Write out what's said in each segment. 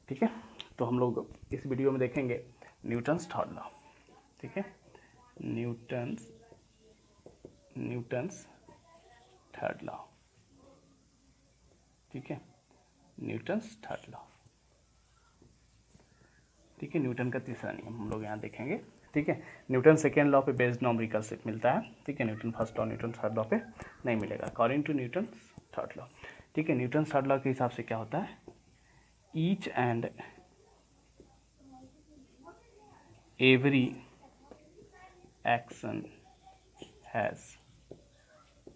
ठीक है, तो हम लोग इस वीडियो में देखेंगे न्यूटन्स थर्ड लॉ। ठीक है, न्यूटन्स थर्ड लॉ। ठीक है, न्यूटन्स थर्ड लॉ। ठीक है, न्यूटन का तीसरा नियम हम लोग यहाँ देखेंगे। ठीक है, न्यूटन सेकेंड लॉ पे बेस्ड न्यूमेरिकल मिलता है। ठीक है, Newton first law Newton third law पे नहीं मिलेगा, according to Newton third law. ठीक है, न्यूटन थर्ड लॉ के हिसाब से क्या होता है, each and every action has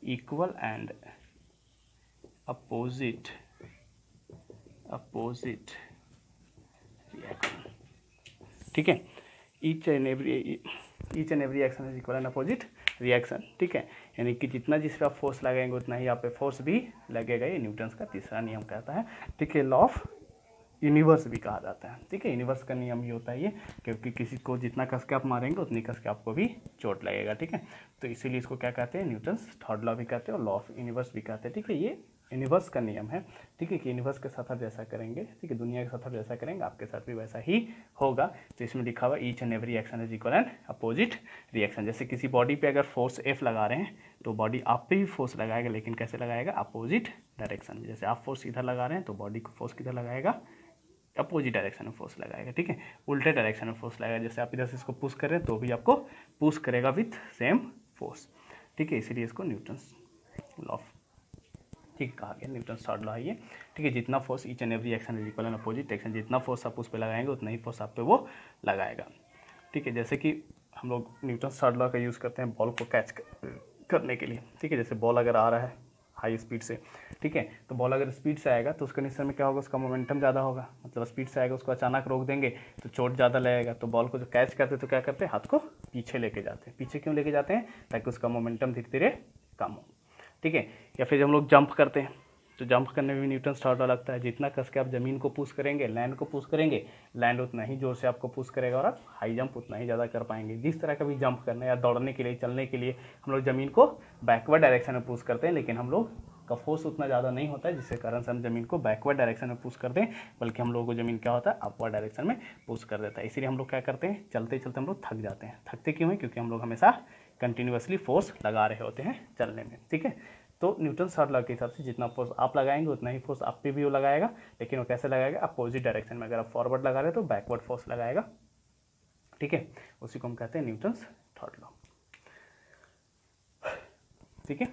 equal and opposite reaction. ठीक है, each and every action is equal and opposite reaction. ठीक है, यानी कि जितना जिस पर आप फोर्स लगाएंगे उतना ही आप पे फोर्स भी लगेगा। ये न्यूटन्स का तीसरा नियम कहता है। ठीक है, लॉ ऑफ यूनिवर्स भी कहा जाता है। ठीक है, यूनिवर्स का नियम ये होता है ये, क्योंकि किसी को जितना कस के आप मारेंगे उतनी कस के आपको भी चोट लगेगा। ठीक है, तो इसीलिए इसको क्या कहते हैं, न्यूटन्स थर्ड लॉ भी कहते हैं और लॉ ऑफ यूनिवर्स भी कहते हैं। ठीक है, ये यूनिवर्स का नियम है। ठीक है, कि यूनिवर्स के साथ आप जैसा करेंगे, ठीक है, दुनिया के साथ आप जैसा करेंगे आपके साथ भी वैसा ही होगा। तो इसमें लिखा हुआ each and every action is equal and opposite reaction. जैसे किसी बॉडी पे अगर फोर्स F लगा रहे हैं तो बॉडी आप पे भी फोर्स लगाएगा, लेकिन कैसे लगाएगा, अपोजिट डायरेक्शन। जैसे आप फोर्स इधर लगा रहे हैं तो बॉडी को फोर्स किधर लगाएगा, अपोजिट डायरेक्शन में फोर्स लगाएगा। ठीक है, उल्टे डायरेक्शन में फोर्स लगाएगा। जैसे आप इधर से इसको पुश कर रहे हैं तो भी आपको पुश करेगा विथ सेम फोर्स। ठीक है, इसीलिए इसको न्यूटन्स लॉ ऑफ, ठीक कहा गया, न्यूटन्स थर्ड लॉ है ये। ठीक है, जितना force each and every action is equal and opposite action, जितना फोर्स आप उस पर लगाएंगे उतना ही फोर्स आप पे वो लगाएगा। ठीक है, जैसे कि हम लोग न्यूटन्स थर्ड लॉ का यूज़ करते हैं बॉल को कैच करने के लिए। ठीक है, जैसे बॉल अगर आ रहा है हाई स्पीड से, ठीक है, तो बॉल अगर स्पीड से आएगा तो उस कंडीशन में क्या होगा, उसका मोमेंटम ज़्यादा होगा, मतलब स्पीड से आएगा, उसको अचानक रोक देंगे तो चोट ज़्यादा लगेगा। तो बॉल को जो कैच करते तो क्या करते हैं, हाथ को पीछे लेके जाते हैं। पीछे क्यों लेके जाते हैं, ताकि उसका मोमेंटम धीरे धीरे कम हो। ठीक है, या फिर जब हम लोग जंप करते हैं तो जंप करने में भी न्यूटन्स थर्ड लॉ लगता है। जितना कस के आप ज़मीन को पुश करेंगे, लैंड को पुश करेंगे, लैंड उतना ही जोर से आपको पुश करेगा और आप हाई जंप उतना ही ज़्यादा कर पाएंगे। जिस तरह का भी जंप करना है या दौड़ने के लिए, चलने के लिए हम लोग ज़मीन को बैकवर्ड डायरेक्शन में पुश करते हैं, लेकिन हम लोग का फोर्स उतना ज़्यादा नहीं होता है जिसके कारण से हम ज़मीन को बैकवर्ड डायरेक्शन में पुश कर दें, बल्कि हम लोगों को ज़मीन क्या होता है, अपवर्ड डायरेक्शन में पुश कर देता है। इसीलिए हम लोग क्या करते हैं, चलते चलते हम लोग थक जाते हैं। थकते क्यों हैं, क्योंकि हम लोग हमेशा कंटिन्यूसली फोर्स लगा रहे होते हैं चलने में। ठीक है, तो न्यूटन थर्ड लॉ के हिसाब से जितना फोर्स आप लगाएंगे उतना ही फोर्स आप पे भी वो लगाएगा, लेकिन वो कैसे लगाएगा, अपोजिट डायरेक्शन में। अगर आप फॉरवर्ड लगा रहे हैं तो बैकवर्ड फोर्स लगाएगा। ठीक है, उसी को हम कहते हैं न्यूटन्स थर्ड लॉ। ठीक है,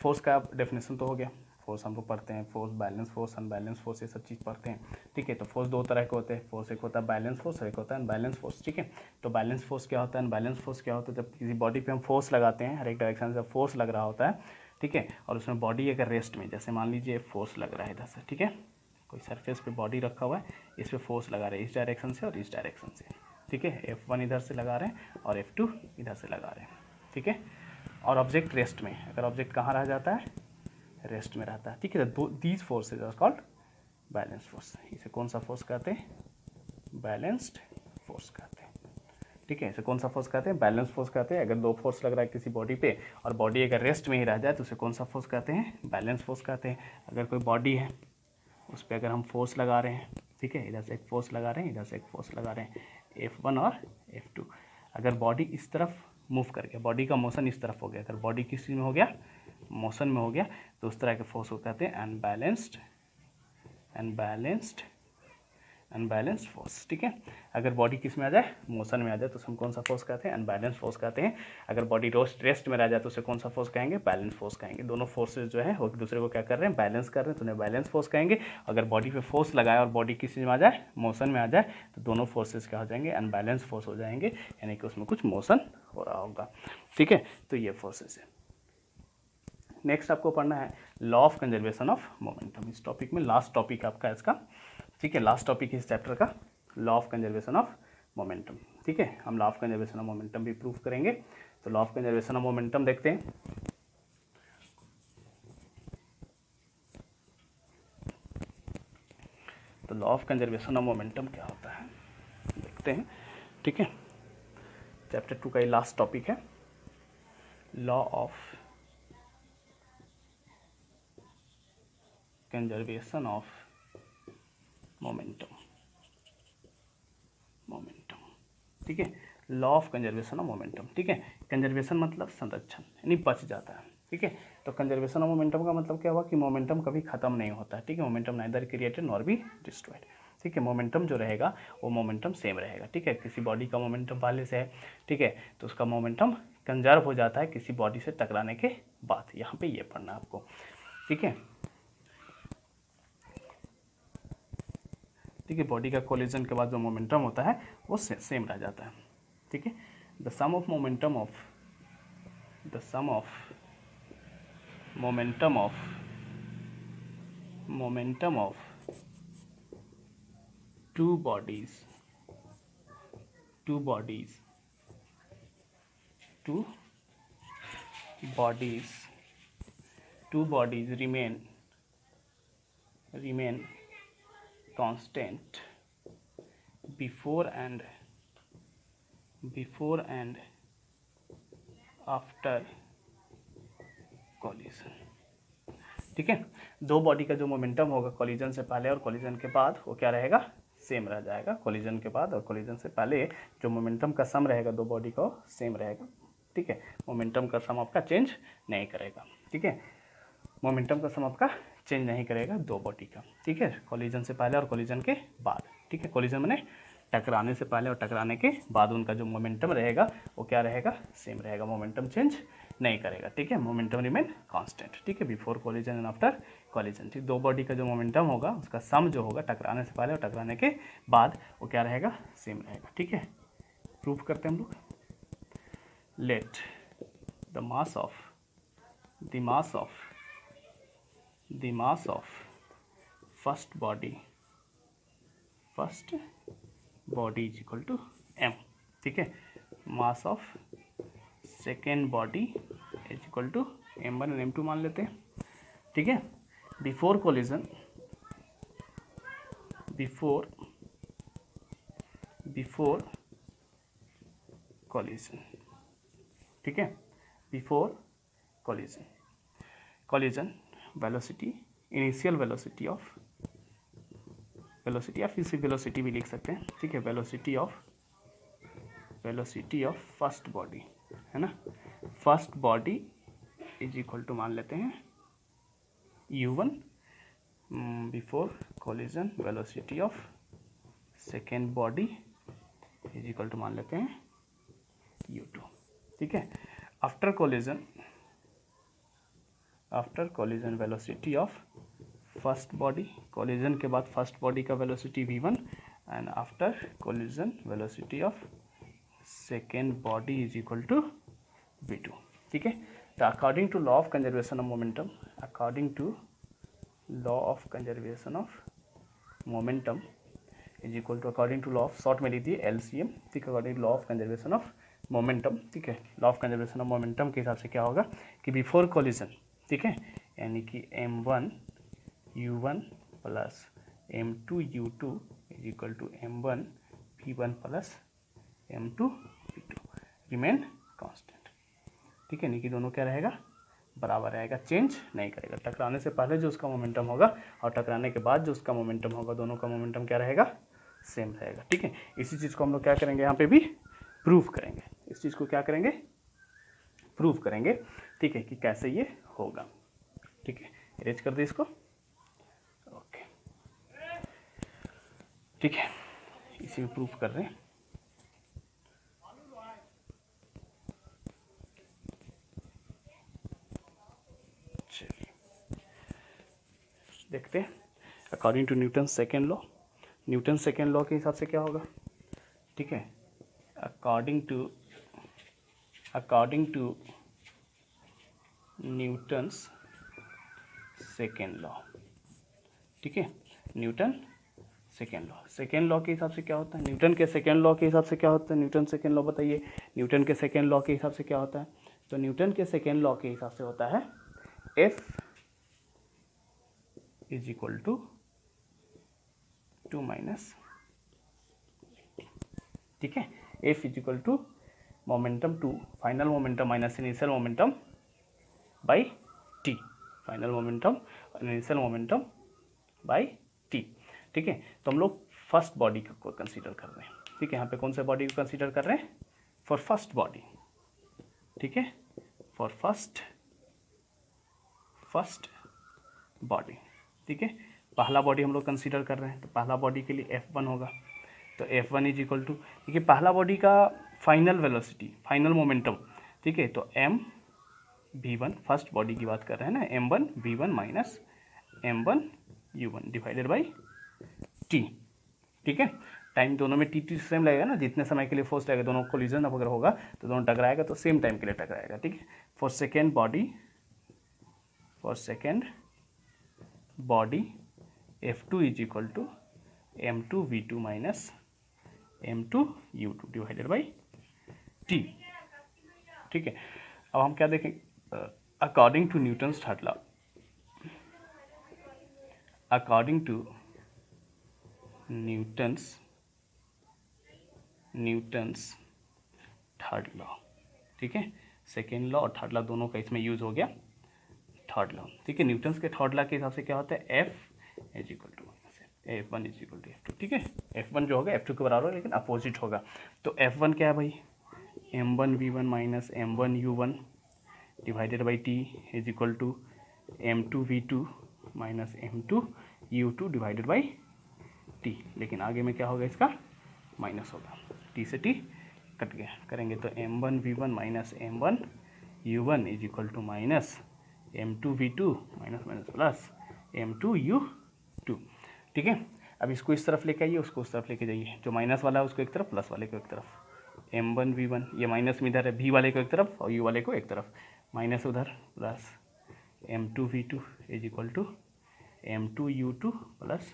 फोर्स का डेफिनेशन तो हो गया। फोर्स हम लोग पढ़ते हैं, force, balance force, unbalance force, ये सब चीज़ पढ़ते हैं। ठीक है, तो फोर्स दो तरह के होते हैं, फोर्स एक होता है बैलेंस फोर्स और एक होता है अनबैलेंस फोर्स। ठीक है, तो बैलेंस फोर्स क्या होता है, अनबैलेंस फोर्स क्या होता है, जब किसी बॉडी पे हम फोर्स लगाते हैं, हर एक डायरेक्शन से फोर्स लग रहा होता है। ठीक है, और उसमें बॉडी अगर रेस्ट में, जैसे मान लीजिए फोर्स लग रहा है इधर से, ठीक है, कोई सरफेस पे बॉडी रखा हुआ है, इस पर फोर्स लगा रहे हैं इस डायरेक्शन से और इस डायरेक्शन से। ठीक है, F1 इधर से लगा रहे हैं और F2 इधर से लगा रहे हैं। ठीक है, और ऑब्जेक्ट रेस्ट में, अगर ऑब्जेक्ट कहाँ रह जाता है, रेस्ट में रहता है। ठीक है, तो these forces are called balance force. इसे कौन सा फोर्स कहते हैं, बैलेंस्ड फोर्स कहते हैं। ठीक है, इसे कौन सा फोर्स कहते हैं, बैलेंस फोर्स कहते हैं। अगर दो फोर्स लग रहा है किसी बॉडी पे और बॉडी अगर रेस्ट में ही रह जाए तो उसे कौन सा फोर्स कहते हैं, बैलेंस फोर्स कहते हैं। अगर कोई बॉडी है उस पर अगर हम फोर्स लगा रहे हैं, ठीक है, इधर से एक फोर्स लगा रहे हैं, इधर से एक फोर्स लगा रहे हैं, F1 और F2, अगर बॉडी इस तरफ मूव कर गया, बॉडी का मोशन इस तरफ हो गया, अगर बॉडी किस चीज़ में हो गया, मोशन में हो गया, तो उस तरह के फोर्स को कहते हैं अनबैलेंस्ड फोर्स। ठीक है, अगर बॉडी किस में आ जाए, मोशन में आ जाए, तो उसे हम कौन सा फोर्स कहते हैं, अनबैलेंस फोर्स कहते हैं। अगर बॉडी रेस्ट में रह जाए तो उसे कौन सा फोर्स कहेंगे, बैलेंस फोर्स कहेंगे। दोनों फोर्सेज जो है वो एक दूसरे को क्या कर रहे हैं, बैलेंस कर रहे हैं, तो उन्हें बैलेंस फोर्स कहेंगे। अगर बॉडी पे फोर्स लगाए और बॉडी किस चीज़ में आ जाए, मोशन में आ जाए, तो दोनों फोर्सेज क्या हो जाएंगे, अनबैलेंस फोर्स हो जाएंगे, यानी कि उसमें कुछ मोशन हो रहा होगा। ठीक है, तो ये फोर्सेज है। नेक्स्ट आपको पढ़ना है law of conservation of momentum. इस टॉपिक में लास्ट टॉपिक आपका इसका। ठीक है, लास्ट टॉपिक इस चैप्टर का law of conservation of momentum. ठीक है, हम law of conservation of momentum भी प्रूव करेंगे। तो law of conservation of momentum देखते हैं। तो law of conservation of momentum क्या होता है देखते हैं। ठीक है, चैप्टर 2 का ये लास्ट टॉपिक है, law of conservation of momentum. ठीक है, law of conservation of momentum. ठीक है, कंजर्वेशन मतलब संरक्षण, यानी बच जाता है। ठीक है, तो कंजर्वेशन ऑफ मोमेंटम का मतलब क्या हुआ कि मोमेंटम कभी खत्म नहीं होता है। ठीक है, momentum neither created nor be destroyed. ठीक है, मोमेंटम जो रहेगा वो मोमेंटम सेम रहेगा। ठीक है, किसी बॉडी का मोमेंटम पहले से है, ठीक है, तो उसका मोमेंटम कंजर्व हो जाता है किसी बॉडी से टकराने के बाद। यहाँ पे ये पढ़ना है आपको। ठीक है, ठीक है, बॉडी का कोलिजन के बाद जो मोमेंटम होता है वो सेम रह जाता है। ठीक है, the sum of momentum of two bodies two bodies remain constant before and after collision। ठीक है, दो बॉडी का जो मोमेंटम होगा कॉलिजन से पहले और कॉलिजन के बाद वो क्या रहेगा, सेम रह जाएगा। कॉलिजन के बाद और कॉलिजन से पहले जो मोमेंटम का सम रहेगा दो बॉडी का सेम रहेगा। ठीक है, मोमेंटम का सम आपका चेंज नहीं करेगा। ठीक है, मोमेंटम का सम आपका चेंज नहीं करेगा दो बॉडी का। ठीक है, कॉलिजन से पहले और कॉलिजन के बाद। ठीक है, कॉलिजन माने टकराने से पहले और टकराने के बाद उनका जो मोमेंटम रहेगा वो क्या रहेगा, सेम रहेगा, मोमेंटम चेंज नहीं करेगा। ठीक है, मोमेंटम रिमेन कांस्टेंट। ठीक है, before collision and after collision. ठीक, दो बॉडी का जो मोमेंटम होगा उसका सम जो होगा टकराने से पहले और टकराने के बाद वो क्या रहेगा, सेम रहेगा। ठीक है, प्रूफ करते हैं हम लोग। Let the mass of first body is equal to m। ठीक है, mass of second body is equal to m1 और m2 मान लेते हैं। ठीक है, बिफोर कॉलिजन ठीक है, before collision velocity, initial velocity आप इसी वेलोसिटी भी लिख सकते हैं। ठीक है, वेलोसिटी ऑफ फर्स्ट बॉडी है ना, first body is equal to मान लेते हैं u1, before collision velocity of second body is equal to मान लेते हैं u2। ठीक है, after collision velocity of first body, collision के बाद फर्स्ट बॉडी का velocity v1 and after collision velocity of second body is equal to v2। ठीक है, तो according to law of conservation of momentum is equal to according to law of, short में लीजिए LCM। ठीक है, according to law of conservation of momentum. ठीक है, law of conservation of momentum के हिसाब से क्या होगा कि बिफोर कॉलिजन, ठीक है, यानी कि m1 u1 plus m2 u2 is equal to m1 v1 plus m2 v2 remain constant. ठीक है, यानी कि दोनों क्या रहेगा, बराबर रहेगा, चेंज नहीं करेगा। टकराने से पहले जो उसका मोमेंटम होगा और टकराने के बाद जो उसका मोमेंटम होगा, दोनों का मोमेंटम क्या रहेगा, सेम रहेगा। ठीक है, इसी चीज़ को हम लोग क्या करेंगे, यहाँ पे भी प्रूफ करेंगे। इस चीज़ को क्या करेंगे, प्रूफ करेंगे। ठीक है, कि कैसे ये होगा। ठीक है, इरेज कर दे इसको। ओके, ठीक है, इसी में प्रूफ कर रहे हैं। चलिए देखते हैं, according to Newton second law के हिसाब से क्या होगा। ठीक है, according to Newton's second law. ठीक है, न्यूटन सेकेंड लॉ के हिसाब से क्या होता है, न्यूटन के सेकेंड लॉ के हिसाब से क्या होता है, न्यूटन सेकेंड लॉ बताइए। न्यूटन के सेकेंड लॉ के हिसाब से क्या होता है, तो न्यूटन के सेकेंड लॉ के हिसाब से होता है F is equal to 2 minus. ठीक है, F is equal to momentum 2, final momentum minus initial momentum by t, final momentum initial momentum by t। ठीक है, तो हम लोग फर्स्ट बॉडी को कंसीडर कर रहे हैं। ठीक है, यहाँ पे कौन से बॉडी को कंसीडर कर रहे हैं, फॉर फर्स्ट बॉडी, ठीक है, फॉर फर्स्ट बॉडी, ठीक है, पहला बॉडी हम लोग कंसीडर कर रहे हैं, तो पहला बॉडी के लिए F1 होगा, तो F1 इज इक्वल टू, देखिए पहला बॉडी का फाइनल वेलोसिटी, फाइनल मोमेंटम, ठीक है, तो mv1, फर्स्ट बॉडी की बात कर रहे हैं ना, m1v1 minus m1u1 divided by t, ठीक है, टाइम दोनों में टी सेम लगेगा ना, जितने समय के लिए फोर्स लगेगा, दोनों कोलिजन अगर होगा तो दोनों टकराएगा तो सेम टाइम के लिए टकराएगा, ठीक है, for second body F2 is equal to m2v2 minus m2u2 divided by t, ठीक है। अब हम क्या देखें, according to Newton's third law, according to Newton's third law, ठीक है, सेकेंड लॉ और थर्ड लॉ दोनों का इसमें यूज हो गया, थर्ड लॉ, ठीक है, न्यूटन्स के थर्ड लॉ के हिसाब से क्या होता है, F is equal to F1 is equal to F2, ठीक है, F1 जो होगा F2 के बराबर होगा लेकिन अपोजिट होगा, तो F1 क्या है भाई, m1v1 minus m1u1 divided by t is equal to m2v2 minus m2u2 divided by t, लेकिन आगे में क्या होगा, इसका माइनस होगा, t से t कट गया, करेंगे तो m1v1 minus m1u1 is equal to minus m2v2 minus minus plus m2u2, ठीक है। अब इसको इस तरफ लेके आइए, उसको उस तरफ लेके जाइए, जो माइनस वाला है उसको एक तरफ, प्लस वाले को एक तरफ, m1v1, ये माइनस में इधर है, v वाले को एक तरफ और u वाले को एक तरफ, माइनस उधर plus m2v2 is equal to m2u2 plus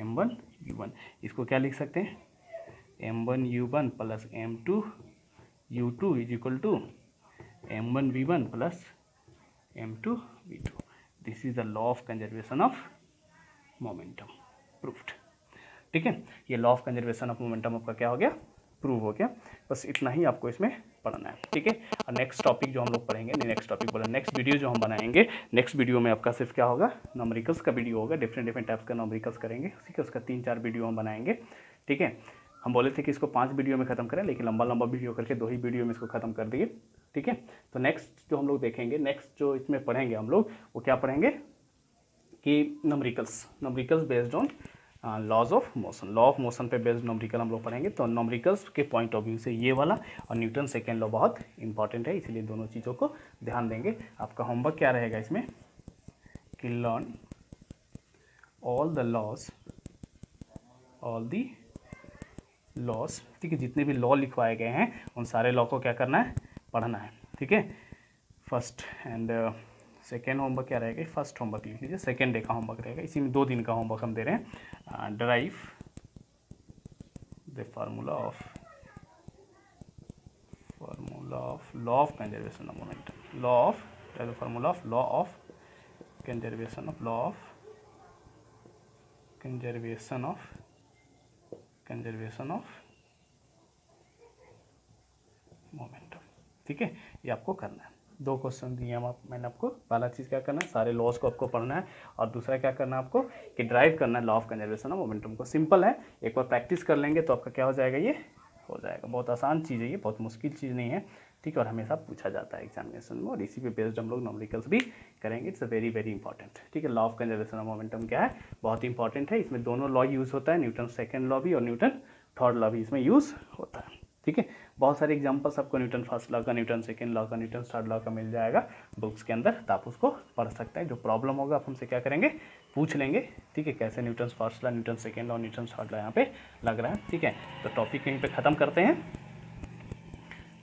m1u1, इसको क्या लिख सकते हैं, m1u1 plus m2u2 is equal to m1v1 plus m2v2, this is the law of conservation of momentum, proved, ठीक है, ये law of conservation of momentum आपका क्या हो गया, प्रूव हो गया, बस इतना ही आपको इसमें पढ़ना है, ठीक है। और नेक्स्ट टॉपिक जो हम लोग पढ़ेंगे, नेक्स्ट टॉपिक बोला, नेक्स्ट वीडियो जो हम बनाएंगे, नेक्स्ट वीडियो में आपका सिर्फ क्या होगा, नॉमरिकल्स का वीडियो होगा, डिफरेंट टाइप्स का नॉमरिकल्स करेंगे, ठीक है, उसका 3-4 वीडियो हम बनाएंगे, ठीक है। हम बोले थे कि इसको 5 वीडियो में ख़त्म करें, लेकिन लंबा वीडियो करके 2 ही वीडियो में इसको ख़त्म कर दिए, ठीक है। तो नेक्स्ट जो हम लोग देखेंगे, नेक्स्ट जो इसमें पढ़ेंगे हम लोग, वो क्या पढ़ेंगे कि numericals based on laws of motion, law of motion पे बेस्ड नॉमरिकल हम लोग पढ़ेंगे, तो नॉमरिकल्स के पॉइंट ऑफ व्यू से ये वाला और न्यूटन सेकेंड लॉ बहुत इंपॉर्टेंट है, इसलिए दोनों चीज़ों को ध्यान देंगे। आपका होमवर्क क्या रहेगा इसमें कि लर्न ऑल द लॉज, ठीक है, जितने भी लॉ लिखवाए गए हैं उन सारे लॉ को क्या करना है, पढ़ना है, ठीक है। फर्स्ट एंड सेकेंड होमवर्क क्या रहेगा, फर्स्ट होमवर्क लिख लीजिए, सेकेंड डे का होमवर्क रहेगा, इसी में 2 दिन का होमवर्क हम दे रहे हैं, derive the formula of law of conservation of momentum, law of conservation of momentum, ठीक है, ये आपको करना है। 2 क्वेश्चन दिए हम मैंने आपको, पहला चीज़ क्या करना है, सारे लॉज को आपको पढ़ना है, और दूसरा क्या करना है आपको कि ड्राइव करना है law of conservation of momentum को। सिंपल है, एक बार प्रैक्टिस कर लेंगे तो आपका क्या हो जाएगा, ये हो जाएगा, बहुत आसान चीज़ है ये, बहुत मुश्किल चीज़ नहीं है, ठीक है, और हमेशा पूछा जाता है एग्जामिनेशन में, और इसी पे बेस्ड हम लोग नॉमरिकल्स भी करेंगे, इट्स अ वेरी इंपॉर्टेंट, ठीक है। Law of conservation of momentum क्या है, बहुत इंपॉर्टेंट है, इसमें दोनों लॉ यूज़ होता है, न्यूटन सेकेंड लॉ भी और न्यूटन थर्ड लॉ भी इसमें यूज़ होता है, ठीक है। बहुत सारे एग्जांपल्स आपको न्यूटन फर्स्ट लॉ का, न्यूटन सेकेंड लॉ का, न्यूटन थर्ड लॉ का मिल जाएगा बुक्स के अंदर, तो आप उसको पढ़ सकते हैं। जो प्रॉब्लम होगा आप हमसे क्या करेंगे, पूछ लेंगे, ठीक है, कैसे Newton first law, Newton second law, Newton third law यहाँ पे लग रहा है, ठीक है। तो टॉपिक यहीं पे ख़त्म करते हैं,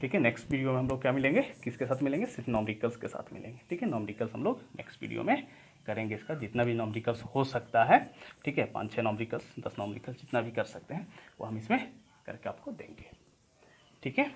ठीक है। नेक्स्ट वीडियो में हम लोग क्या मिलेंगे, किसके साथ मिलेंगे, सिर्फ नॉमरिकल्स के साथ मिलेंगे, ठीक है। नॉमरिकल्स हम लोग नेक्स्ट वीडियो में करेंगे, इसका जितना भी नॉमरिकल्स हो सकता है, ठीक है, 5-6 नॉमरिकल्स, 10 नॉमरिकल्स, जितना भी कर सकते हैं वो हम इसमें करके आपको देंगे, ठीक है।